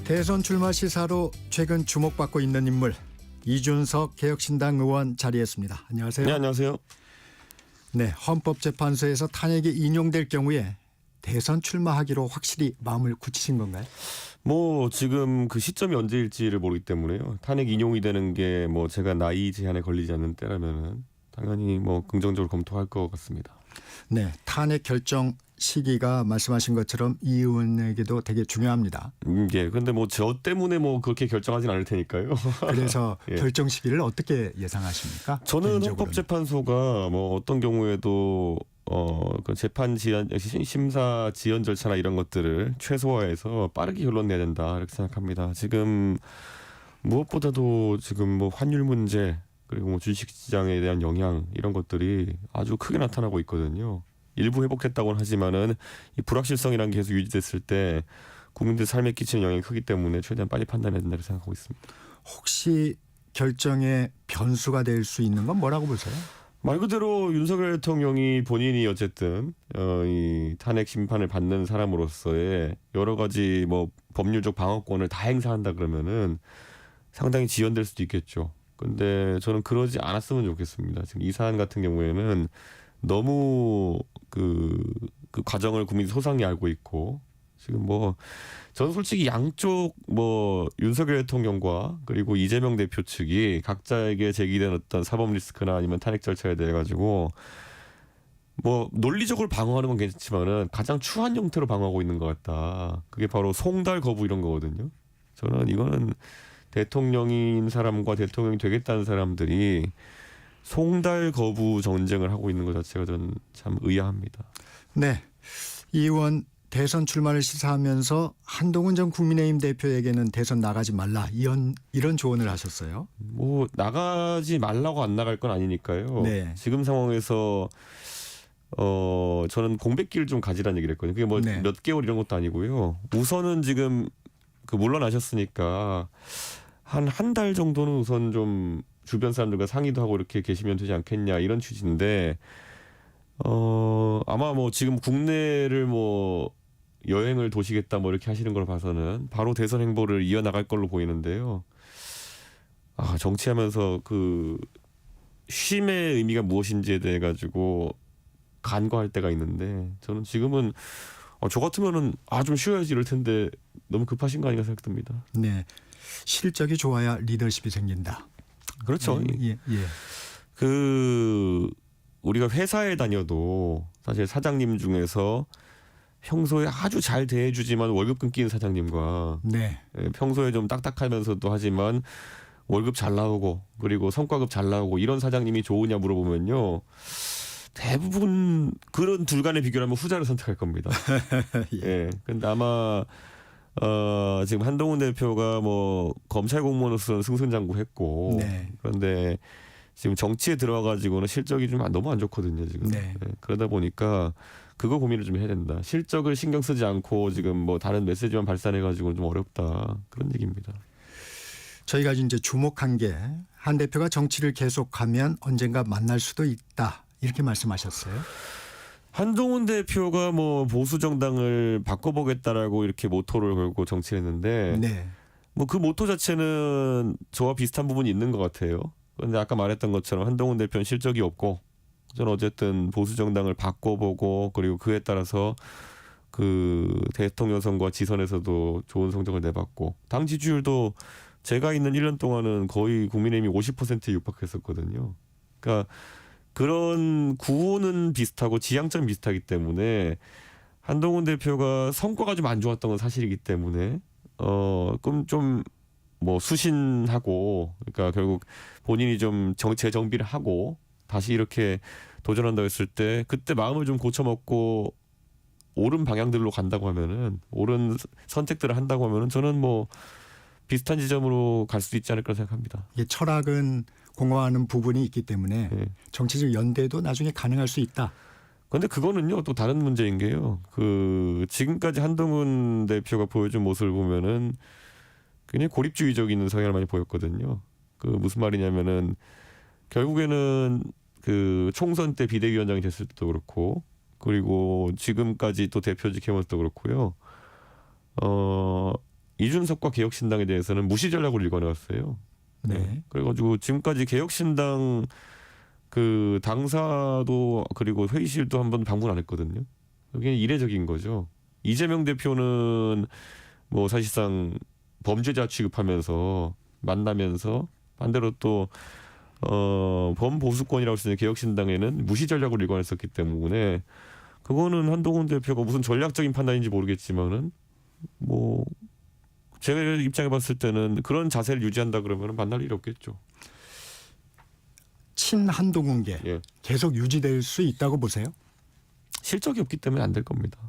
대선 출마 시사로 최근 주목받고 있는 인물 이준석 개혁신당 의원 자리했습니다. 안녕하세요. 네, 안녕하세요. 네, 헌법재판소에서 탄핵이 인용될 경우에 대선 출마하기로 확실히 마음을 굳히신 건가요? 뭐 지금 그 시점이 언제일지를 모르기 때문에요. 탄핵 인용이 되는 게 뭐 제가 나이 제한에 걸리지 않는 때라면은 당연히 뭐 긍정적으로 검토할 것 같습니다. 네, 탄핵 결정 시기가 말씀하신 것처럼 이 의원에게도 되게 중요합니다. 예. 근데 뭐 저 때문에 뭐 그렇게 결정하진 않을 테니까요. 그래서 예. 결정 시기를 어떻게 예상하십니까? 저는 개인적으로는. 헌법재판소가 뭐 어떤 경우에도 그 재판 지연 심사 지연 절차나 이런 것들을 최소화해서 빠르게 결론 내야 된다 이렇게 생각합니다. 지금 무엇보다도 지금 뭐 환율 문제 그리고 뭐 주식시장에 대한 영향 이런 것들이 아주 크게 나타나고 있거든요. 일부 회복했다고는 하지만은 이 불확실성이라는 게 계속 유지됐을 때 국민들 삶에 끼치는 영향이 크기 때문에 최대한 빨리 판단해야 된다고 생각하고 있습니다. 혹시 결정의 변수가 될 수 있는 건 뭐라고 보세요? 말 그대로 윤석열 대통령이 본인이 어쨌든 이 탄핵 심판을 받는 사람으로서의 여러 가지 뭐 법률적 방어권을 다 행사한다 그러면은 상당히 지연될 수도 있겠죠. 근데 저는 그러지 않았으면 좋겠습니다. 지금 이 사안 같은 경우에는 너무 그 과정을 국민이 소상히 알고 있고 지금 뭐 저는 솔직히 양쪽 뭐 윤석열 대통령과 그리고 이재명 대표 측이 각자에게 제기된 어떤 사법 리스크나 아니면 탄핵 절차에 대해 가지고 뭐 논리적으로 방어하는 건 괜찮지만은 가장 추한 형태로 방어하고 있는 것 같다. 그게 바로 송달 거부 이런 거거든요. 저는 이거는 대통령인 사람과 대통령이 되겠다는 사람들이 송달 거부 전쟁을 하고 있는 것 자체가 저는 참 의아합니다. 네, 이 의원 대선 출마를 시사하면서 한동훈 전 국민의힘 대표에게는 대선 나가지 말라 이런 조언을 하셨어요. 뭐 나가지 말라고 안 나갈 건 아니니까요. 네. 지금 상황에서 저는 공백기를 좀 가지라는 얘기를 했거든요. 그게 뭐 네. 몇 개월 이런 것도 아니고요. 우선은 지금 물러나셨으니까 한 달 정도는 우선 좀 주변 사람들과 상의도 하고 이렇게 계시면 되지 않겠냐 이런 취지인데 아마 뭐 지금 국내를 뭐 여행을 도시겠다 뭐 이렇게 하시는 걸 봐서는 바로 대선 행보를 이어나갈 걸로 보이는데요. 정치하면서 그 쉼의 의미가 무엇인지에 대해 가지고 간과할 때가 있는데 저는 지금은 저 같으면은 좀 쉬어야지 이럴 텐데 너무 급하신 거 아닌가 생각됩니다. 네, 실적이 좋아야 리더십이 생긴다. 그렇죠. 예. 우리가 회사에 다녀도 사실 사장님 중에서 평소에 아주 잘 대해주지만 월급 끊기는 사장님과 네. 평소에 좀 딱딱하면서도 하지만 월급 잘 나오고 그리고 성과급 잘 나오고 이런 사장님이 좋으냐 물어보면요. 대부분 그런 둘 간의 비교를 하면 후자를 선택할 겁니다. 예. 근데 아마 지금 한동훈 대표가 뭐 검찰 공무원으로서는 승승장구했고 네. 그런데 지금 정치에 들어와 가지고는 실적이 좀 너무 안 좋거든요 지금. 네. 그러다 보니까 그거 고민을 좀 해야 된다. 실적을 신경 쓰지 않고 지금 뭐 다른 메시지만 발산해 가지고는 좀 어렵다 그런 얘기입니다. 저희가 이제 주목한 게 한 대표가 정치를 계속하면 언젠가 만날 수도 있다 이렇게 말씀하셨어요. 한동훈 대표가 뭐 보수 정당을 바꿔보겠다라고 이렇게 모토를 걸고 정치를 했는데 네. 뭐 그 모토 자체는 저와 비슷한 부분이 있는 것 같아요. 그런데 아까 말했던 것처럼 한동훈 대표는 실적이 없고 저는 어쨌든 보수 정당을 바꿔보고 그리고 그에 따라서 그 대통령 선거 지선에서도 좋은 성적을 내봤고 당 지지율도 제가 있는 1년 동안은 거의 국민의힘이 50%에 육박했었거든요. 그러니까 그런 구호는 비슷하고 지향점 비슷하기 때문에 한동훈 대표가 성과가 좀 안 좋았던 건 사실이기 때문에 그럼 좀 뭐 수신하고 그러니까 결국 본인이 좀 재정비를 하고 다시 이렇게 도전한다고 했을 때 그때 마음을 좀 고쳐먹고 옳은 방향들로 간다고 하면은 옳은 선택들을 한다고 하면은 저는 뭐 비슷한 지점으로 갈 수도 있지 않을까 생각합니다. 이게 철학은 공허하는 부분이 있기 때문에 네. 정치적 연대도 나중에 가능할 수 있다. 그런데 그거는요 또 다른 문제인 게요. 지금까지 한동훈 대표가 보여준 모습을 보면은 굉장히 고립주의적인 성향을 많이 보였거든요. 무슨 말이냐면은 결국에는 총선 때 비대위원장이 됐을 때도 그렇고 그리고 지금까지 또 대표직 해왔을 때도 그렇고요. 이준석과 개혁신당에 대해서는 무시 전략을 일궈내왔어요. 네. 그래가지고 지금까지 개혁신당 그 당사도 그리고 회의실도 한번 방문 안 했거든요. 여기는 이례적인 거죠. 이재명 대표는 뭐 사실상 범죄자 취급하면서 만나면서 반대로 또 범보수권이라고 할 수 있는 개혁신당에는 무시 전략을 일관했었기 때문에 그거는 한동훈 대표가 무슨 전략적인 판단인지 모르겠지만은 뭐 제 입장에 봤을 때는 그런 자세를 유지한다 그러면 만날 일이 없겠죠. 친한동훈계 예. 계속 유지될 수 있다고 보세요? 실적이 없기 때문에 안 될 겁니다.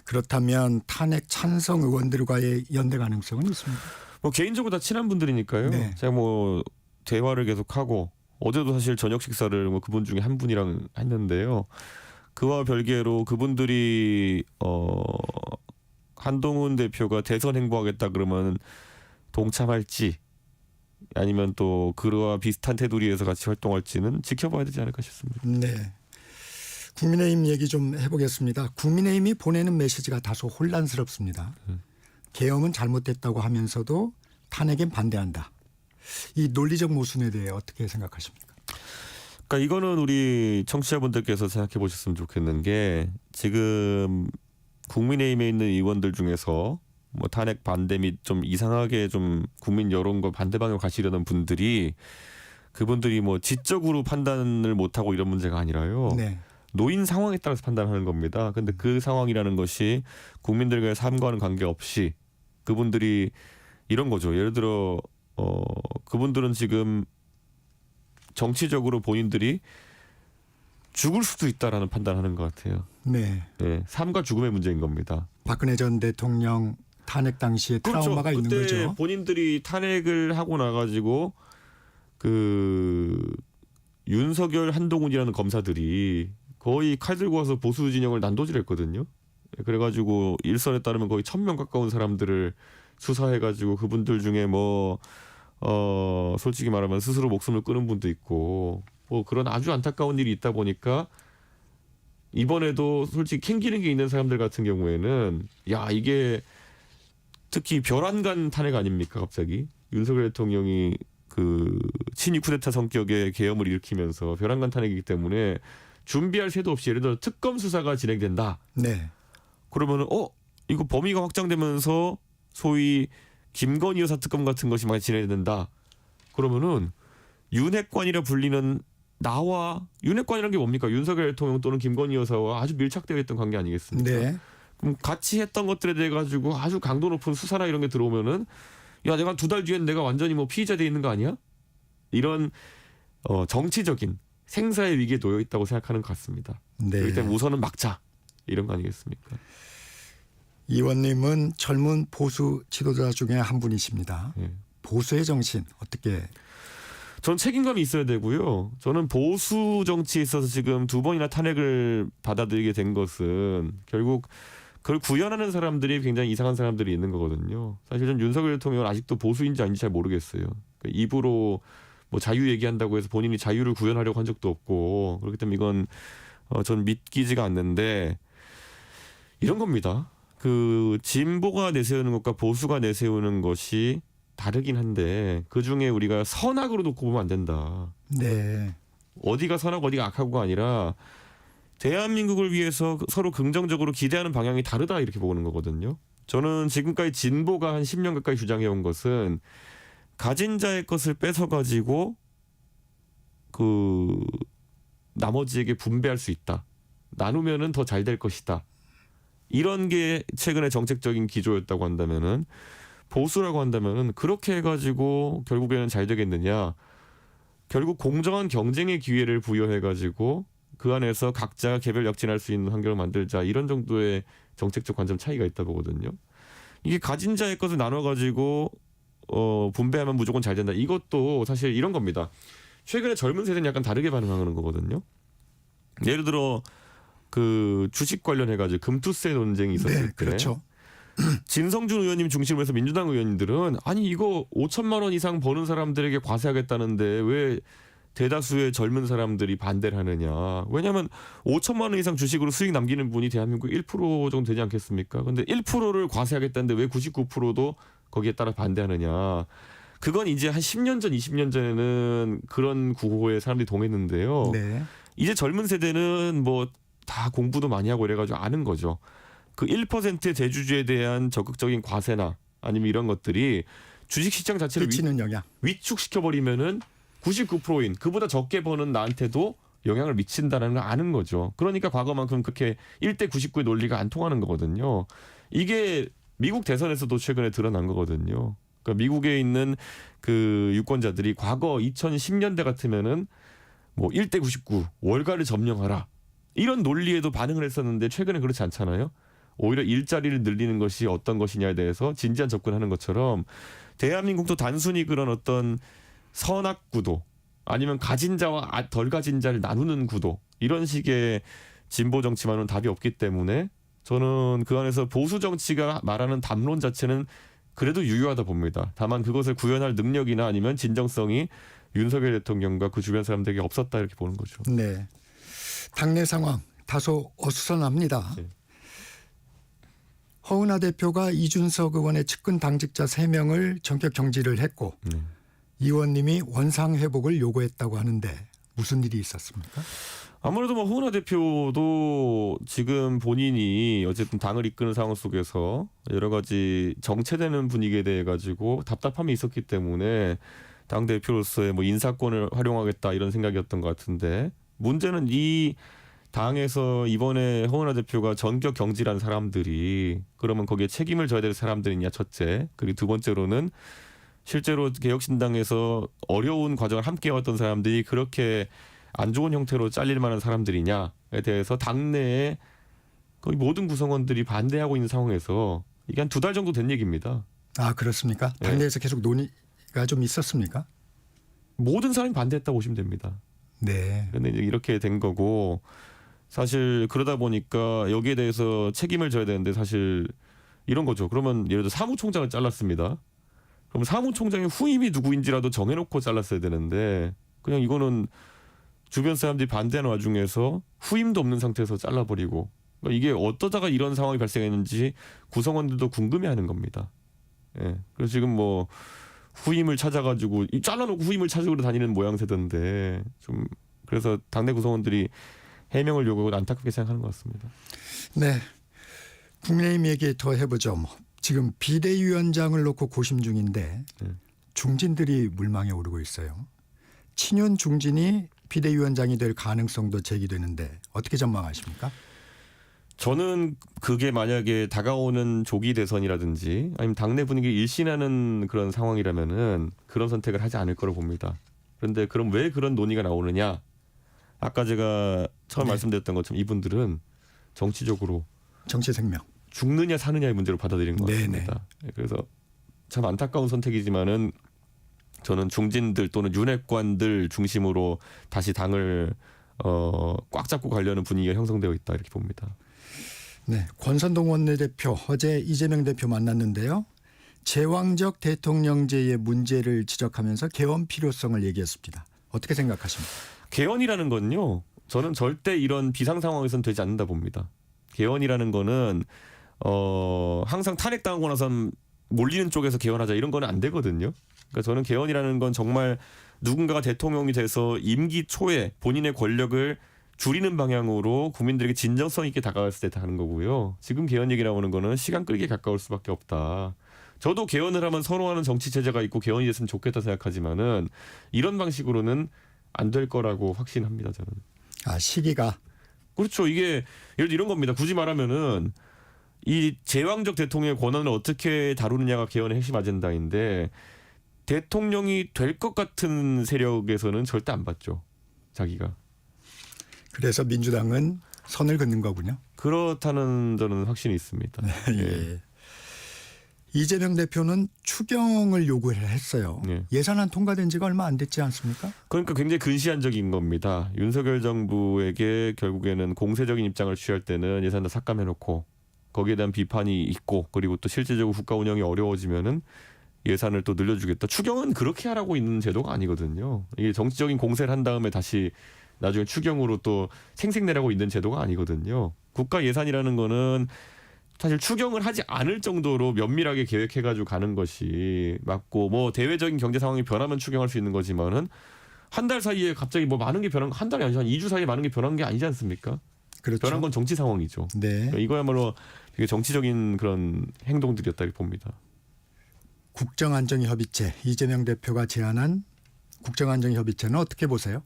그렇다면 탄핵 찬성 의원들과의 연대 가능성은 있습니다. 뭐 개인적으로 다 친한 분들이니까요. 네. 제가 뭐 대화를 계속하고 어제도 사실 저녁 식사를 뭐 그분 중에 한 분이랑 했는데요. 그와 별개로 그분들이 한동훈 대표가 대선 행보하겠다 그러면 동참할지 아니면 또 그와 비슷한 테두리에서 같이 활동할지는 지켜봐야 되지 않을까 싶습니다. 네. 국민의힘 얘기 좀 해보겠습니다. 국민의힘이 보내는 메시지가 다소 혼란스럽습니다. 계엄은 잘못됐다고 하면서도 탄핵엔 반대한다. 이 논리적 모순에 대해 어떻게 생각하십니까? 그러니까 이거는 우리 청취자분들께서 생각해 보셨으면 좋겠는 게 지금 국민의힘에 있는 의원들 중에서 뭐 탄핵 반대 및 좀 이상하게 좀 국민 여론과 반대 방향으로 가시려는 분들이 그분들이 뭐 지적으로 판단을 못하고 이런 문제가 아니라요. 네. 노인 상황에 따라서 판단하는 겁니다. 근데 그 상황이라는 것이 국민들과의 삶과는 관계없이 그분들이 이런 거죠. 예를 들어 그분들은 지금 정치적으로 본인들이 죽을 수도 있다라는 판단하는 것 같아요. 네. 네, 삶과 죽음의 문제인 겁니다. 박근혜 전 대통령 탄핵 당시에 트라우마가 있는 그때 거죠. 본인들이 탄핵을 하고 나가지고 그 윤석열, 한동훈이라는 검사들이 거의 칼 들고 와서 보수 진영을 난도질했거든요. 그래가지고 일설에 따르면 거의 1,000명 가까운 사람들을 수사해가지고 그분들 중에 뭐 솔직히 말하면 스스로 목숨을 끊은 분도 있고 뭐 그런 아주 안타까운 일이 있다 보니까 이번에도 솔직히 캥기는 게 있는 사람들 같은 경우에는 야 이게 특히 별안간 탄핵 아닙니까 갑자기 윤석열 대통령이 그 친위 쿠데타 성격의 계엄을 일으키면서 별안간 탄핵이기 때문에 준비할 새도 없이 예를 들어 특검 수사가 진행된다. 네. 그러면은 이거 범위가 확장되면서 소위 김건희 여사 특검 같은 것이 많이 진행된다. 그러면은 윤핵관이라 불리는 나와 윤핵관이라는 게 뭡니까? 윤석열 대통령 또는 김건희 여사와 아주 밀착되어 있던 관계 아니겠습니까? 네. 그럼 같이 했던 것들에 대해 가지고 아주 강도 높은 수사나 이런 게 들어오면은 야 내가 2달 뒤엔 내가 완전히 뭐 피의자 돼 있는 거 아니야? 이런 정치적인 생사의 위기에 놓여 있다고 생각하는 것 같습니다. 네. 그렇기 때문에 우선은 막자 이런 거 아니겠습니까? 이 의원님은 젊은 보수 지도자 중에 한 분이십니다. 예. 보수의 정신 어떻게? 전 책임감이 있어야 되고요. 저는 보수 정치에 있어서 지금 2번이나 탄핵을 받아들이게 된 것은 결국 그걸 구현하는 사람들이 굉장히 이상한 사람들이 있는 거거든요. 사실 전 윤석열 대통령은 아직도 보수인지 아닌지 잘 모르겠어요. 입으로 뭐 자유 얘기한다고 해서 본인이 자유를 구현하려고 한 적도 없고 그렇기 때문에 이건 전 믿기지가 않는데 이런 겁니다. 그 진보가 내세우는 것과 보수가 내세우는 것이 다르긴 한데 그중에 우리가 선악으로 놓고 보면 안 된다. 네. 어디가 선하고 어디가 악하고가 아니라 대한민국을 위해서 서로 긍정적으로 기대하는 방향이 다르다 이렇게 보는 거거든요. 저는 지금까지 진보가 한 10년 가까이 주장해온 것은 가진 자의 것을 뺏어가지고 그 나머지에게 분배할 수 있다. 나누면은 더 잘 될 것이다. 이런 게 최근의 정책적인 기조였다고 한다면은 보수라고 한다면은 그렇게 해가지고 결국에는 잘 되겠느냐? 결국 공정한 경쟁의 기회를 부여해가지고 그 안에서 각자가 개별 역진할 수 있는 환경을 만들자 이런 정도의 정책적 관점 차이가 있다 보거든요. 이게 가진 자의 것을 나눠가지고 분배하면 무조건 잘 된다. 이것도 사실 이런 겁니다. 최근에 젊은 세대는 약간 다르게 반응하는 거거든요. 예를 들어 그 주식 관련해가지고 금투세 논쟁이 있었을 네, 때 그렇죠. 진성준 의원님 중심으로 해서 민주당 의원님들은 아니 이거 5천만 원 이상 버는 사람들에게 과세하겠다는데 왜 대다수의 젊은 사람들이 반대를 하느냐. 왜냐하면 5천만 원 이상 주식으로 수익 남기는 분이 대한민국 1% 정도 되지 않겠습니까? 근데 1%를 과세하겠다는데 왜 99%도 거기에 따라 반대하느냐. 그건 이제 한 10년 전, 20년 전에는 그런 구호에 사람들이 동했는데요. 네. 이제 젊은 세대는 뭐 다 공부도 많이 하고 이래가지고 아는 거죠. 그 1%의 대주주에 대한 적극적인 과세나 아니면 이런 것들이 주식시장 자체를 끼치는 영향. 위축시켜버리면은 99%인 그보다 적게 버는 나한테도 영향을 미친다는 걸 아는 거죠. 그러니까 과거만큼 그렇게 1대 99의 논리가 안 통하는 거거든요. 이게 미국 대선에서도 최근에 드러난 거거든요. 그러니까 미국에 있는 그 유권자들이 과거 2010년대 같으면은 뭐 1대 99 월가를 점령하라 이런 논리에도 반응을 했었는데 최근에 그렇지 않잖아요. 오히려 일자리를 늘리는 것이 어떤 것이냐에 대해서 진지한 접근하는 것처럼 대한민국도 단순히 그런 어떤 선악 구도 아니면 가진 자와 덜 가진 자를 나누는 구도 이런 식의 진보 정치만은 답이 없기 때문에 저는 그 안에서 보수 정치가 말하는 담론 자체는 그래도 유효하다 봅니다. 다만 그것을 구현할 능력이나 아니면 진정성이 윤석열 대통령과 그 주변 사람들에게 없었다 이렇게 보는 거죠. 네. 당내 상황 다소 어수선합니다. 네. 허은하 대표가 이준석 의원의 측근 당직자 3명을 전격 정지를 했고 이 의원님이 원상 회복을 요구했다고 하는데 무슨 일이 있었습니까? 아무래도 뭐 허은하 대표도 지금 본인이 어쨌든 당을 이끄는 상황 속에서 여러 가지 정체되는 분위기에 대해 가지고 답답함이 있었기 때문에 당 대표로서의 뭐 인사권을 활용하겠다 이런 생각이었던 것 같은데 문제는 이 당에서 이번에 허은하 대표가 전격 경질한 사람들이 그러면 거기에 책임을 져야 될 사람들이냐 첫째 그리고 두 번째로는 실제로 개혁신당에서 어려운 과정을 함께 해왔던 사람들이 그렇게 안 좋은 형태로 잘릴 만한 사람들이냐에 대해서 당내에 거의 모든 구성원들이 반대하고 있는 상황에서 이게 한 2달 정도 된 얘기입니다. 아 그렇습니까? 네. 당내에서 계속 논의가 좀 있었습니까? 모든 사람이 반대했다고 보시면 됩니다. 네. 근데 이제 이렇게 된 거고 사실 그러다 보니까 여기에 대해서 책임을 져야 되는데 사실 이런 거죠. 그러면 예를 들어 사무총장을 잘랐습니다. 그럼 사무총장의 후임이 누구인지라도 정해놓고 잘랐어야 되는데 그냥 이거는 주변 사람들이 반대하는 와중에서 후임도 없는 상태에서 잘라버리고 그러니까 이게 어떠다가 이런 상황이 발생했는지 구성원들도 궁금해하는 겁니다. 예. 그래서 지금 뭐 후임을 찾아가지고 잘라놓고 후임을 찾으러 다니는 모양새던데 좀 그래서 당내 구성원들이 해명을 요구하고 안타깝게 생각하는 것 같습니다. 네. 국민의힘 얘기 더 해보죠. 뭐. 지금 비대위원장을 놓고 고심 중인데 중진들이 물망에 오르고 있어요. 친윤 중진이 비대위원장이 될 가능성도 제기되는데 어떻게 전망하십니까? 저는 그게 만약에 다가오는 조기 대선이라든지 아니면 당내 분위기를 일신하는 그런 상황이라면은 그런 선택을 하지 않을 거로 봅니다. 그런데 그럼 왜 그런 논의가 나오느냐? 아까 제가 처음 말씀드렸던 것처럼 이분들은 정치적으로 정치 생명. 죽느냐 사느냐의 문제로 받아들인 것 네네. 같습니다. 그래서 참 안타까운 선택이지만은 저는 중진들 또는 윤핵관들 중심으로 다시 당을 꽉 잡고 가려는 분위기가 형성되어 있다 이렇게 봅니다. 네. 권선동 원내대표 어제 이재명 대표 만났는데요. 제왕적 대통령제의 문제를 지적하면서 개헌 필요성을 얘기했습니다. 어떻게 생각하십니까? 개헌이라는 건요. 저는 절대 이런 비상 상황에서는 되지 않는다 봅니다. 개헌이라는 거는 항상 탄핵당하고 나선 몰리는 쪽에서 개헌하자 이런 거는 안 되거든요. 그러니까 저는 개헌이라는 건 정말 누군가가 대통령이 돼서 임기 초에 본인의 권력을 줄이는 방향으로 국민들에게 진정성 있게 다가갔을 때 하는 거고요. 지금 개헌 얘기 나오는 거는 시간 끌기에 가까울 수밖에 없다. 저도 개헌을 하면 선호하는 정치 체제가 있고 개헌이 됐으면 좋겠다 생각하지만은 이런 방식으로는 안 될 거라고 확신합니다. 저는. 아 시기가. 그렇죠. 이게 예를 들어 이런 겁니다. 굳이 말하면은 이 제왕적 대통령의 권한을 어떻게 다루느냐가 개헌의 핵심 아젠다인데 대통령이 될 것 같은 세력에서는 절대 안 받죠. 자기가. 그래서 민주당은 선을 긋는 거군요. 그렇다는 저는 확신이 있습니다. 예. 이재명 대표는 추경을 요구를 했어요. 예. 예산안 통과된 지가 얼마 안 됐지 않습니까? 그러니까 굉장히 근시안적인 겁니다. 윤석열 정부에게 결국에는 공세적인 입장을 취할 때는 예산 다 삭감해놓고 거기에 대한 비판이 있고 그리고 또 실질적으로 국가 운영이 어려워지면은 예산을 또 늘려주겠다. 추경은 그렇게 하라고 있는 제도가 아니거든요. 이게 정치적인 공세를 한 다음에 다시 나중에 추경으로 또 생색내라고 있는 제도가 아니거든요. 국가 예산이라는 거는 사실 추경을 하지 않을 정도로 면밀하게 계획해가지고 가는 것이 맞고, 뭐 대외적인 경제 상황이 변하면 추경할 수 있는 거지만은 한 달 사이에 갑자기 뭐 많은 게 변한 거, 한 달이 아니죠. 한 2주 사이에 많은 게 변한 게 아니지 않습니까? 그렇죠. 변한 건 정치 상황이죠. 네. 그러니까 이거야말로 되게 정치적인 그런 행동들이었다 이렇게 봅니다. 국정안정협의체, 이재명 대표가 제안한 국정안정협의체는 어떻게 보세요?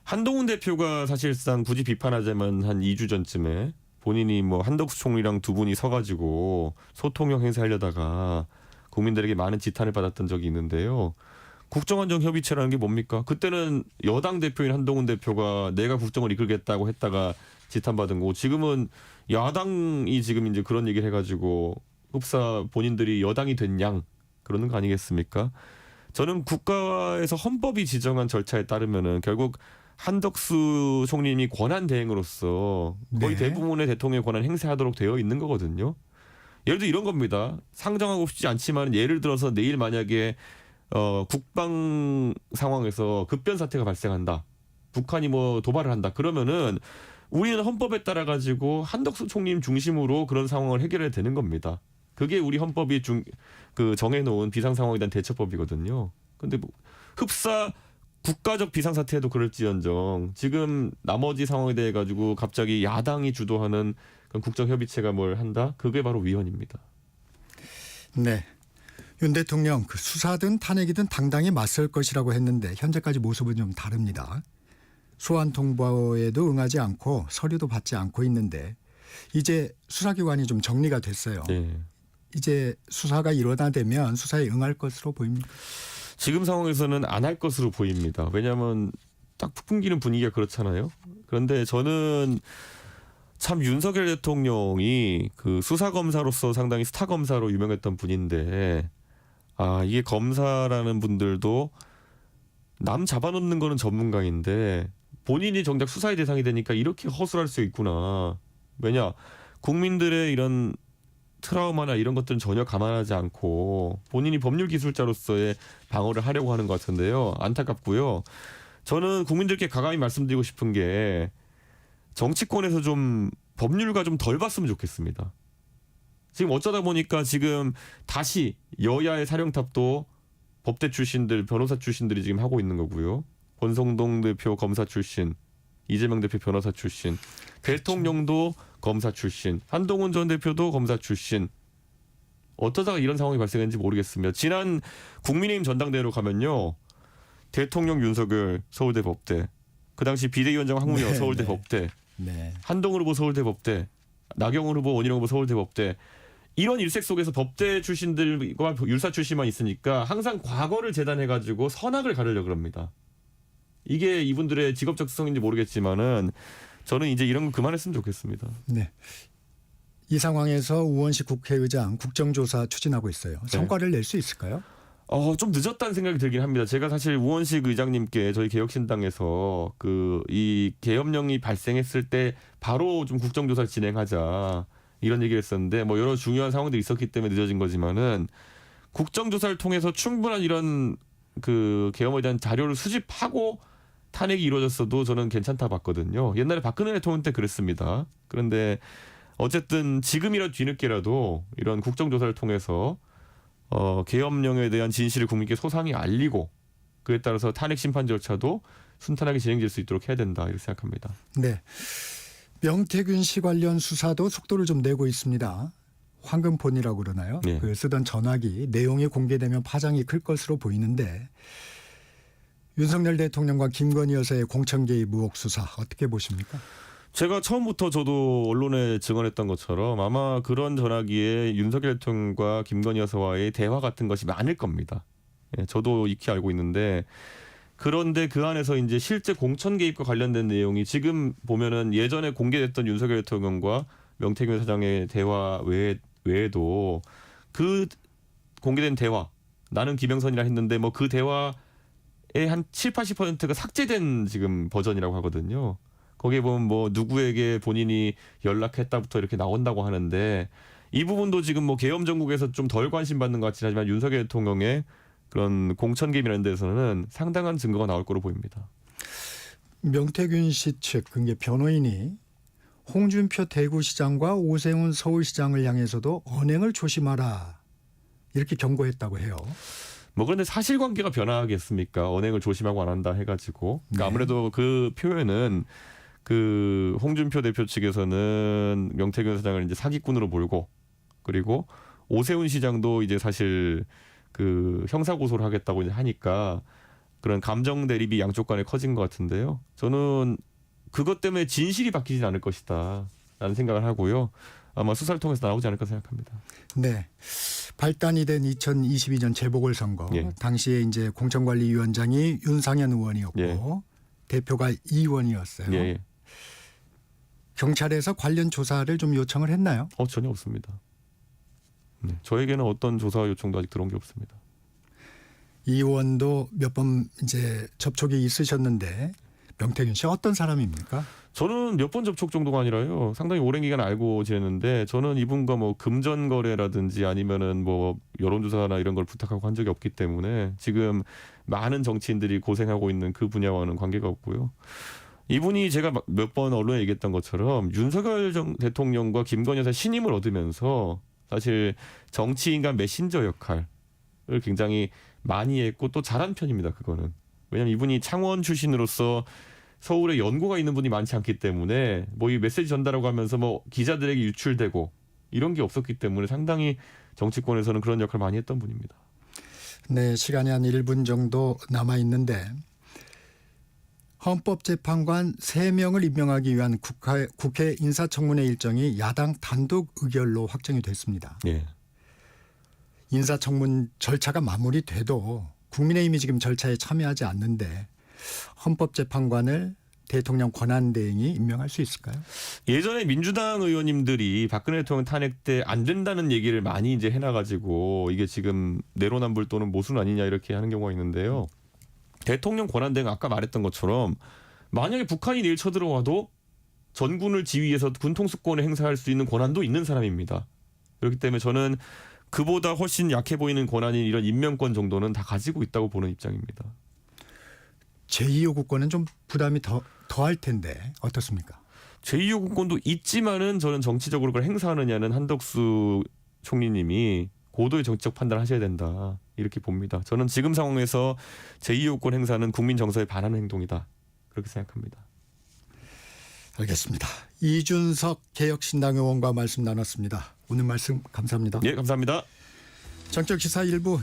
한동훈 대표가 사실상 굳이 비판하자면 한 2주 전쯤에 본인이 뭐 한덕수 총리랑 두 분이 서가지고 소통형 행사하려다가 국민들에게 많은 지탄을 받았던 적이 있는데요. 국정안정협의체라는 게 뭡니까? 그때는 여당 대표인 한동훈 대표가 내가 국정을 이끌겠다고 했다가 지탄받은 거고, 지금은 야당이 지금 이제 그런 얘기를 해가지고 흡사 본인들이 여당이 된 양 그러는 거 아니겠습니까? 저는 국가에서 헌법이 지정한 절차에 따르면은 결국 한덕수 총리님이 권한 대행으로서 거의 네. 대부분의 대통령의 권한 행사하도록 되어 있는 거거든요. 예를 들어 이런 겁니다. 상정하고 싶지 않지만 예를 들어서 내일 만약에 국방 상황에서 급변 사태가 발생한다. 북한이 뭐 도발을 한다. 그러면은 우리는 헌법에 따라 가지고 한덕수 총리님 중심으로 그런 상황을 해결해야 되는 겁니다. 그게 우리 헌법이 정해놓은 비상상황에 대한 대처법이거든요. 근데 뭐 흡사 국가적 비상사태에도 그럴지언정 지금 나머지 상황에 대해 가지고 갑자기 야당이 주도하는 그런 국정협의체가 뭘 한다? 그게 바로 위헌입니다. 네. 윤 대통령 그 수사든 탄핵이든 당당히 맞설 것이라고 했는데 현재까지 모습은 좀 다릅니다. 소환 통보에도 응하지 않고 서류도 받지 않고 있는데 이제 수사기관이 좀 정리가 됐어요. 네. 이제 수사가 일어나되면 수사에 응할 것으로 보입니다. 지금 상황에서는 안 할 것으로 보입니다. 왜냐하면 딱 풍기는 분위기가 그렇잖아요. 그런데 저는 참 윤석열 대통령이 그 수사 검사로서 상당히 스타 검사로 유명했던 분인데, 이게 검사라는 분들도 남 잡아놓는 거는 전문가인데 본인이 정작 수사의 대상이 되니까 이렇게 허술할 수 있구나. 왜냐, 국민들의 이런 트라우마나 이런 것들은 전혀 감안하지 않고 본인이 법률 기술자로서의 방어를 하려고 하는 것 같은데요. 안타깝고요. 저는 국민들께 가감히 말씀드리고 싶은 게 정치권에서 좀 법률가 좀 덜 봤으면 좋겠습니다. 지금 어쩌다 보니까 지금 다시 여야의 사령탑도 법대 출신들, 변호사 출신들이 지금 하고 있는 거고요. 권성동 대표 검사 출신, 이재명 대표 변호사 출신, 대통령도 검사 출신, 한동훈 전 대표도 검사 출신. 어쩌다가 이런 상황이 발생했는지 모르겠습니다. 지난 국민의힘 전당대회로 가면요, 대통령 윤석열 서울대 법대, 그 당시 비대위원장 황운영 네, 서울대 네. 법대, 네. 한동훈 후보 서울대 법대, 나경원 후보, 원희룡 후보 서울대 법대. 이런 일색 속에서 법대 출신들과 율사 출신만 있으니까 항상 과거를 재단해가지고 선악을 가르려고 합니다. 이게 이분들의 직업적 특성인지 모르겠지만은 저는 이제 이런 거 그만했으면 좋겠습니다. 네. 이 상황에서 우원식 국회의장 국정조사 추진하고 있어요. 성과를 낼 수 있을까요? 좀 늦었다는 생각이 들긴 합니다. 제가 사실 우원식 의장님께 저희 개혁신당에서 이 계엄령이 발생했을 때 바로 좀 국정조사를 진행하자 이런 얘기를 했었는데, 뭐 여러 중요한 상황들이 있었기 때문에 늦어진 거지만은 국정조사를 통해서 충분한 이런 계엄에 대한 자료를 수집하고 탄핵이 이루어졌어도 저는 괜찮다 봤거든요. 옛날에 박근혜 대통령 때 그랬습니다. 그런데 어쨌든 지금이라도 뒤늦게라도 이런 국정조사를 통해서 계엄령에 대한 진실을 국민께 소상히 알리고 그에 따라서 탄핵 심판 절차도 순탄하게 진행될 수 있도록 해야 된다 이렇게 생각합니다. 네. 명태균 씨 관련 수사도 속도를 좀 내고 있습니다. 황금폰이라고 그러나요? 네. 그 쓰던 전화기 내용이 공개되면 파장이 클 것으로 보이는데 윤석열 대통령과 김건희 여사의 공천 개입 의혹 수사 어떻게 보십니까? 제가 처음부터 저도 언론에 증언했던 것처럼 아마 그런 전화기에 윤석열 대통령과 김건희 여사와의 대화 같은 것이 많을 겁니다. 예, 저도 익히 알고 있는데, 그런데 그 안에서 이제 실제 공천 개입과 관련된 내용이 지금 보면은 예전에 공개됐던 윤석열 대통령과 명태균 사장의 대화 외에도 그 공개된 대화, 나는 김영선이라 했는데 뭐 그 대화의 한 7, 80%가 삭제된 지금 버전이라고 하거든요. 거기에 보면 뭐 누구에게 본인이 연락했다부터 이렇게 나온다고 하는데 이 부분도 지금 뭐 계엄 정국에서 좀 덜 관심 받는 것 같긴 하지만 윤석열 대통령의 그런 공천 개입이라는 데서는 상당한 증거가 나올 거로 보입니다. 명태균 씨 측, 그게 변호인이 홍준표 대구시장과 오세훈 서울시장을 향해서도 언행을 조심하라 이렇게 경고했다고 해요. 뭐 그런데 사실관계가 변화하겠습니까? 언행을 조심하고 안 한다 해가지고 그러니까 아무래도 그 표현은 그 홍준표 대표 측에서는 명태균 사장을 이제 사기꾼으로 몰고 그리고 오세훈 시장도 이제 사실 그 형사 고소를 하겠다고 이제 하니까 그런 감정 대립이 양쪽 간에 커진 것 같은데요. 저는 그것 때문에 진실이 바뀌진 않을 것이다 라는 생각을 하고요. 아마 수사를 통해서 나오지 않을까 생각합니다. 네. 발단이 된 2022년 재보궐선거 예. 당시에 이제 공천관리위원장이 윤상현 의원이었고 예. 대표가 이 의원이었어요. 예. 경찰에서 관련 조사를 좀 요청을 했나요? 전혀 없습니다. 네. 저에게는 어떤 조사 요청도 아직 들어온 게 없습니다. 이 의원도 몇 번 이제 접촉이 있으셨는데 명태균 씨 어떤 사람입니까? 저는 몇 번 접촉 정도가 아니라요. 상당히 오랜 기간 알고 지냈는데 저는 이분과 뭐 금전 거래라든지 아니면은 뭐 여론조사나 이런 걸 부탁하고 한 적이 없기 때문에 지금 많은 정치인들이 고생하고 있는 그 분야와는 관계가 없고요. 이분이 제가 몇 번 언론에 얘기했던 것처럼 윤석열 대통령과 김건희 여사 신임을 얻으면서 사실 정치인과 메신저 역할을 굉장히 많이 했고 또 잘한 편입니다. 그거는. 왜냐하면 이분이 창원 출신으로서 서울에 연고가 있는 분이 많지 않기 때문에 뭐 이 메시지 전달하고 하면서 뭐 기자들에게 유출되고 이런 게 없었기 때문에 상당히 정치권에서는 그런 역할을 많이 했던 분입니다. 네, 시간이 한 1분 정도 남아 있는데 헌법재판관 3명을 임명하기 위한 국회 인사청문회 일정이 야당 단독 의결로 확정이 됐습니다. 예. 인사청문 절차가 마무리돼도 국민의힘이 지금 절차에 참여하지 않는데 헌법재판관을 대통령 권한대행이 임명할 수 있을까요? 예전에 민주당 의원님들이 박근혜 대통령 탄핵 때 안 된다는 얘기를 많이 이제 해놔가지고 이게 지금 내로남불 또는 모순 아니냐 이렇게 하는 경우가 있는데요. 대통령 권한대행 아까 말했던 것처럼 만약에 북한이 내일 쳐들어와도 전군을 지휘해서 군통수권을 행사할 수 있는 권한도 있는 사람입니다. 그렇기 때문에 저는 그보다 훨씬 약해 보이는 권한인 이런 임명권 정도는 다 가지고 있다고 보는 입장입니다. 제2요구권은 좀 부담이 더할 텐데 어떻습니까? 제2요구권도 있지만은 저는 정치적으로 그걸 행사하느냐는 한덕수 총리님이 고도의 정치적 판단을 하셔야 된다 이렇게 봅니다. 저는 지금 상황에서 제2요구권 행사는 국민 정서에 반하는 행동이다 그렇게 생각합니다. 알겠습니다. 이준석 개혁신당 의원과 말씀 나눴습니다. 오늘 말씀 감사합니다. 예, 감사합니다. 정적시사 1부